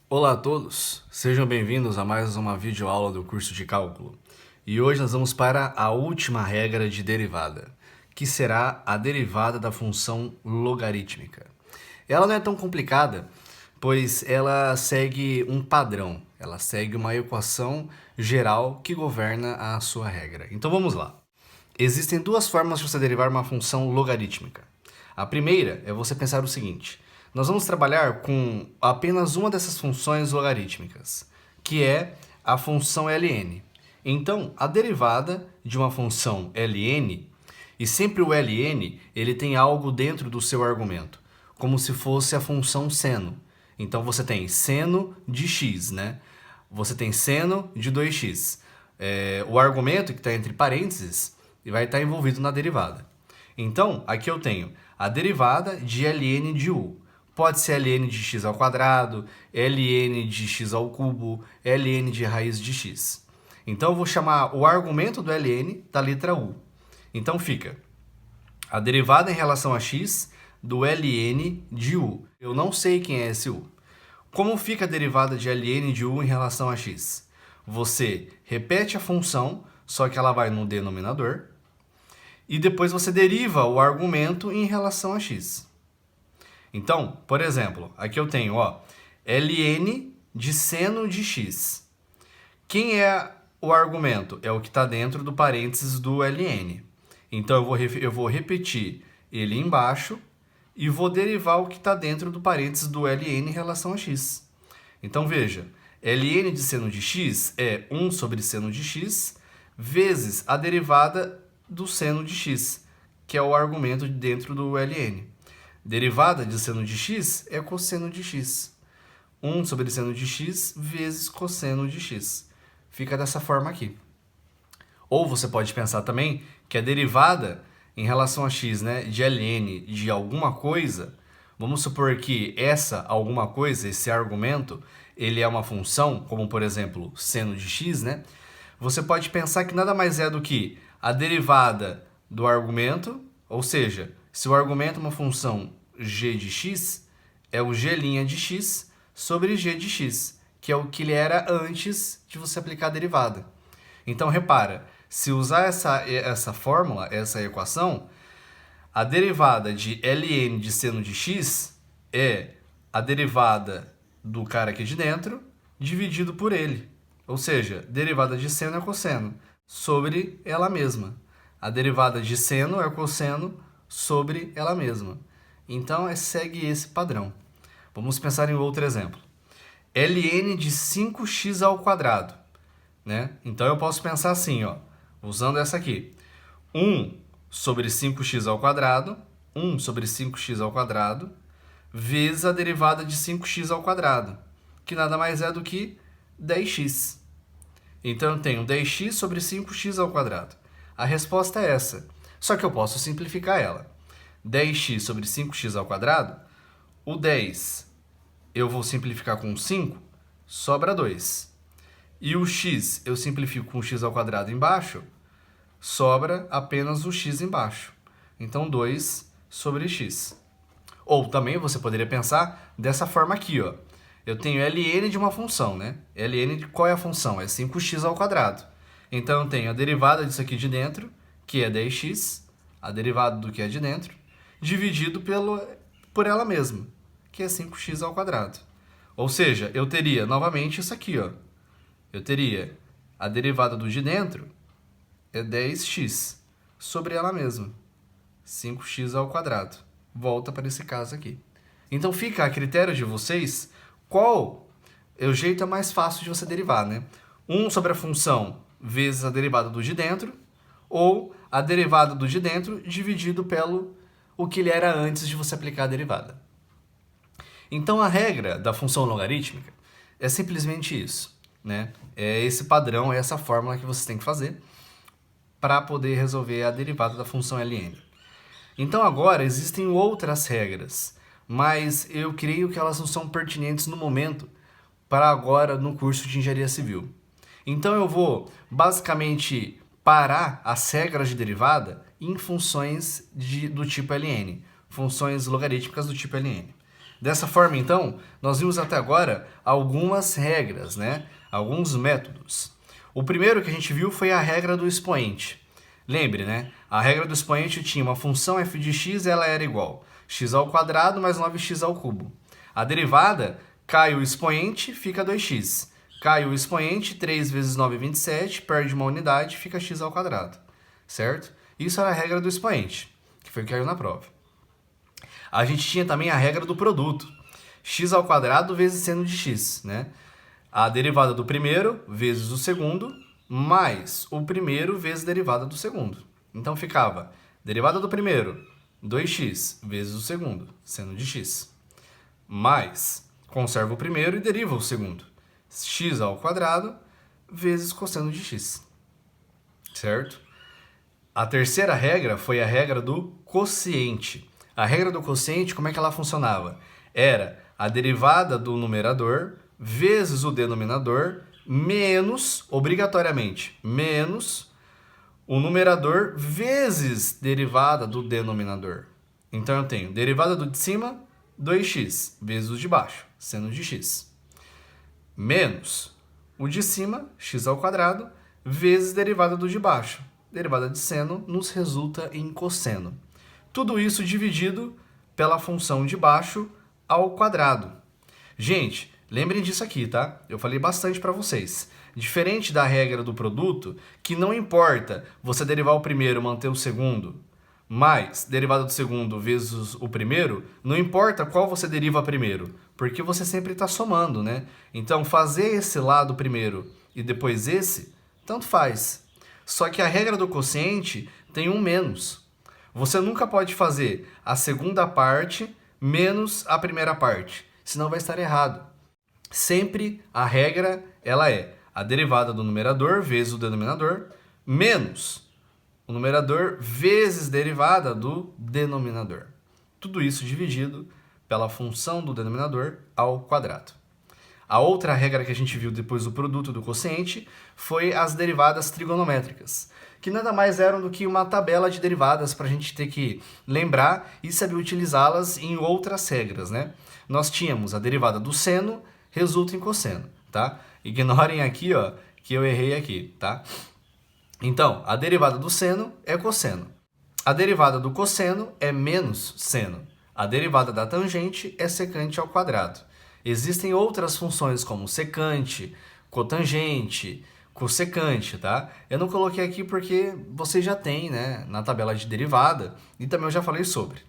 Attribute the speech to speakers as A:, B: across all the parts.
A: Olá a todos, sejam bem-vindos a mais uma videoaula do curso de cálculo. E hoje nós vamos para a última regra de derivada, que será a derivada da função logarítmica. Ela não é tão complicada, pois ela segue um padrão, ela segue uma equação geral que governa a sua regra. Então vamos lá. Existem duas formas de você derivar uma função logarítmica. A primeira é você pensar o seguinte: nós vamos trabalhar com apenas uma dessas funções logarítmicas, que é a função ln. Então, a derivada de uma função ln, e sempre o ln, ele tem algo dentro do seu argumento, como se fosse a função seno. Então, você tem seno de x, né? Você tem seno de 2x. O argumento que está entre parênteses vai estar envolvido na derivada. Então, aqui eu tenho a derivada de ln de u. Pode ser ln de x ao quadrado, ln de x ao cubo, ln de raiz de x. Então, eu vou chamar o argumento do ln da letra u. Então, fica a derivada em relação a x do ln de u. Eu não sei quem é esse u. Como fica a derivada de ln de u em relação a x? Você repete a função, só que ela vai no denominador, e depois você deriva o argumento em relação a x. Então, por exemplo, aqui eu tenho ln de seno de x. Quem é o argumento? É o que está dentro do parênteses do ln. Então, eu vou repetir ele embaixo e vou derivar o que está dentro do parênteses do ln em relação a x. Então, veja, ln de seno de x é 1 sobre seno de x vezes a derivada do seno de x, que é o argumento dentro do ln. Derivada de seno de x é cosseno de x. 1 sobre seno de x vezes cosseno de x. Fica dessa forma aqui. Ou você pode pensar também que a derivada em relação a x, né, de ln de alguma coisa, vamos supor que essa alguma coisa, esse argumento, ele é uma função, como por exemplo, seno de x, né? Você pode pensar que nada mais é do que a derivada do argumento, ou seja, se o argumento é uma função g de x, é o g' de x sobre g de x, que é o que ele era antes de você aplicar a derivada. Então, repara, se usar essa fórmula, essa equação, a derivada de ln de seno de x é a derivada do cara aqui de dentro dividido por ele. Ou seja, derivada de seno é cosseno sobre ela mesma. A derivada de seno é cosseno sobre ela mesma. Então, segue esse padrão. Vamos pensar em outro exemplo. ln de 5x ao quadrado. Né? Então, eu posso pensar assim, usando essa aqui. 1 sobre 5x ao quadrado, 1 sobre 5x ao quadrado, vezes a derivada de 5x ao quadrado, que nada mais é do que 10x. Então, eu tenho 10x sobre 5x ao quadrado. A resposta é essa. Só que eu posso simplificar ela. 10x sobre 5x ao quadrado, o 10 eu vou simplificar com 5, sobra 2. E o x eu simplifico com x ao quadrado embaixo, sobra apenas o x embaixo. Então, 2 sobre x. Ou também você poderia pensar dessa forma aqui, Eu tenho ln de uma função, né? Ln de qual é a função? É 5x ao quadrado. Então, eu tenho a derivada disso aqui de dentro, que é 10x, a derivada do que é de dentro, dividido por ela mesma, que é 5x ao quadrado. Ou seja, eu teria novamente isso aqui, Eu teria a derivada do de dentro é 10x sobre ela mesma, 5x ao quadrado. Volta para esse caso aqui. Então fica a critério de vocês qual é o jeito mais fácil de você derivar, né? 1 sobre a função vezes a derivada do de dentro, ou a derivada do de dentro dividido pelo o que ele era antes de você aplicar a derivada. Então, a regra da função logarítmica é simplesmente isso, né? É esse padrão, é essa fórmula que você tem que fazer para poder resolver a derivada da função ln. Então, agora, existem outras regras, mas eu creio que elas não são pertinentes no momento para agora no curso de Engenharia Civil. Então, eu vou basicamente parar as regras de derivada em funções do tipo ln, funções logarítmicas do tipo ln. Dessa forma, então, nós vimos até agora algumas regras, né? Alguns métodos. O primeiro que a gente viu foi a regra do expoente. Lembre, né? A regra do expoente tinha uma função f de x, ela era igual x ao quadrado mais 9x ao cubo. A derivada, cai o expoente, fica 2x. Cai o expoente, 3 vezes 9 27, perde uma unidade, fica x ao quadrado. Certo? Isso era a regra do expoente, que foi o que caiu na prova. A gente tinha também a regra do produto. X ao quadrado vezes seno de x, né? A derivada do primeiro vezes o segundo, mais o primeiro vezes a derivada do segundo. Então ficava derivada do primeiro, 2x, vezes o segundo, seno de x. Mais, conserva o primeiro e deriva o segundo. X ao quadrado vezes cosseno de x. Certo? A terceira regra foi a regra do quociente. A regra do quociente, como é que ela funcionava? Era a derivada do numerador vezes o denominador menos, obrigatoriamente, menos o numerador vezes derivada do denominador. Então eu tenho derivada do de cima, 2x, vezes o de baixo, seno de x. Menos o de cima, x ao quadrado, vezes derivada do de baixo. Derivada de seno nos resulta em cosseno. Tudo isso dividido pela função de baixo ao quadrado. Gente, lembrem disso aqui, tá? Eu falei bastante para vocês. Diferente da regra do produto, que não importa você derivar o primeiro, manter o segundo, mais derivada do segundo vezes o primeiro, não importa qual você deriva primeiro, porque você sempre está somando, né? Então, fazer esse lado primeiro e depois esse, tanto faz. Só que a regra do quociente tem um menos. Você nunca pode fazer a segunda parte menos a primeira parte, senão vai estar errado. Sempre a regra ela é a derivada do numerador vezes o denominador menos o numerador vezes derivada do denominador. Tudo isso dividido pela função do denominador ao quadrado. A outra regra que a gente viu depois do produto do quociente foi as derivadas trigonométricas, que nada mais eram do que uma tabela de derivadas para a gente ter que lembrar e saber utilizá-las em outras regras, né? Nós tínhamos a derivada do seno resulta em cosseno, tá? Ignorem aqui, ó, que eu errei aqui, tá? Então, a derivada do seno é cosseno. A derivada do cosseno é menos seno. A derivada da tangente é secante ao quadrado. Existem outras funções como secante, cotangente, cossecante, tá? Eu não coloquei aqui porque você já tem, né, na tabela de derivada e também eu já falei sobre.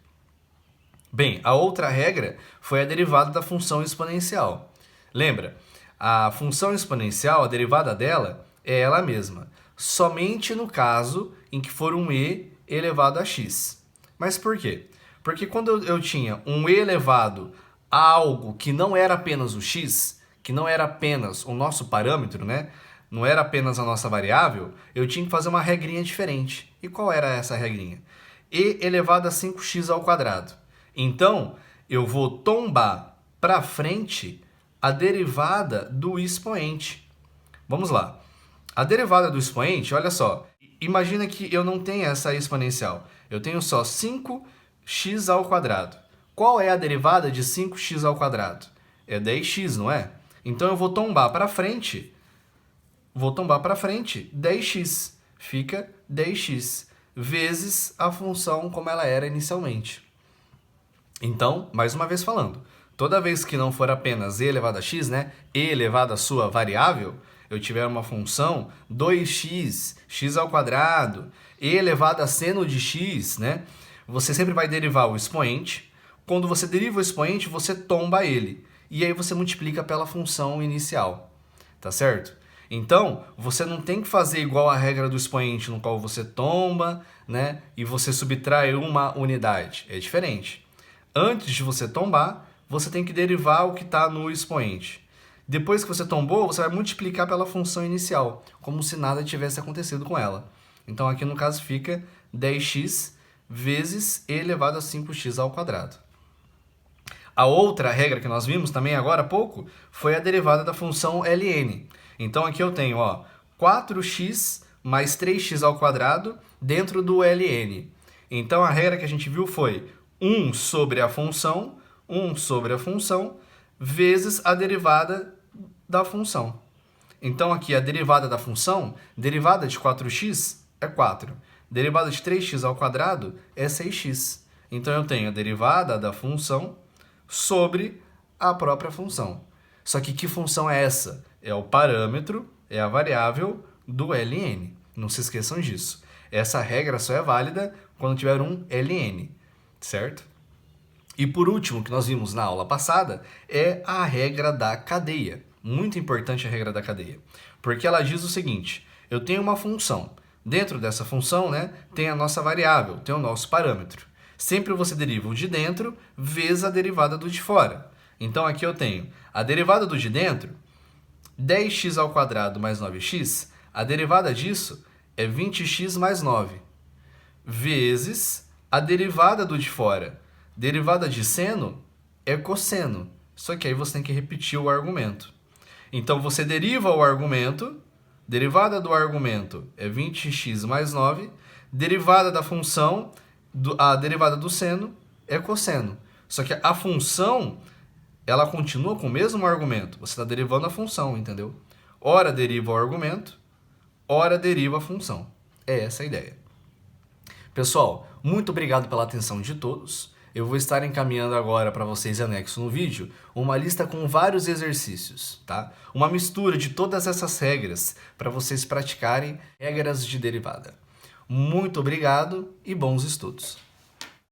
A: Bem, a outra regra foi a derivada da função exponencial. Lembra? A função exponencial, a derivada dela é ela mesma, somente no caso em que for um e elevado a x. Mas por quê? Porque quando eu tinha um e elevado a algo que não era apenas o x, que não era apenas o nosso parâmetro, né? Não era apenas a nossa variável, eu tinha que fazer uma regrinha diferente. E qual era essa regrinha? E elevado a 5x ao quadrado. Então, eu vou tombar para frente a derivada do expoente. Vamos lá. A derivada do expoente, olha só. Imagina que eu não tenho essa exponencial. Eu tenho só 5x ao quadrado. Qual é a derivada de 5x ao quadrado? É 10x, não é? Então eu vou tombar para frente. 10x. Fica 10x vezes a função como ela era inicialmente. Então, mais uma vez falando, toda vez que não for apenas e elevado a x, né? E elevado a sua variável, eu tiver uma função 2x, x ao quadrado, e elevado a seno de x, né? Você sempre vai derivar o expoente. Quando você deriva o expoente, você tomba ele. E aí você multiplica pela função inicial. Tá certo? Então, você não tem que fazer igual a regra do expoente, no qual você tomba, né? E você subtrai uma unidade. É diferente. Antes de você tombar, você tem que derivar o que está no expoente. Depois que você tombou, você vai multiplicar pela função inicial, como se nada tivesse acontecido com ela. Então, aqui no caso fica 10x vezes e elevado a 5x ao quadrado. A outra regra que nós vimos também agora há pouco foi a derivada da função ln. Então, aqui eu tenho 4x mais 3x ao quadrado dentro do ln. Então, a regra que a gente viu foi 1 sobre a função 1 sobre a função vezes a derivada da função. Então aqui a derivada da função, derivada de 4x é 4. Derivada de 3x ao quadrado é 6x. Então eu tenho a derivada da função sobre a própria função. Só que função é essa? É o parâmetro, é a variável do ln. Não se esqueçam disso. Essa regra só é válida quando tiver um ln, certo? E por último, que nós vimos na aula passada, é a regra da cadeia. Muito importante a regra da cadeia. Porque ela diz o seguinte, eu tenho uma função. Dentro dessa função, né, tem a nossa variável, tem o nosso parâmetro. Sempre você deriva o de dentro vezes a derivada do de fora. Então aqui eu tenho a derivada do de dentro, 10x ao quadrado mais 9x, a derivada disso é 20x mais 9, vezes a derivada do de fora. Derivada de seno é cosseno, só que aí você tem que repetir o argumento. Então você deriva o argumento, derivada do argumento é 20x mais 9, derivada da função, a derivada do seno é cosseno. Só que a função, ela continua com o mesmo argumento. Você está derivando a função, entendeu? Ora deriva o argumento, ora deriva a função. É essa a ideia. Pessoal, muito obrigado pela atenção de todos. Eu vou estar encaminhando agora para vocês, anexo no vídeo, uma lista com vários exercícios, tá? Uma mistura de todas essas regras para vocês praticarem regras de derivada. Muito obrigado e bons estudos!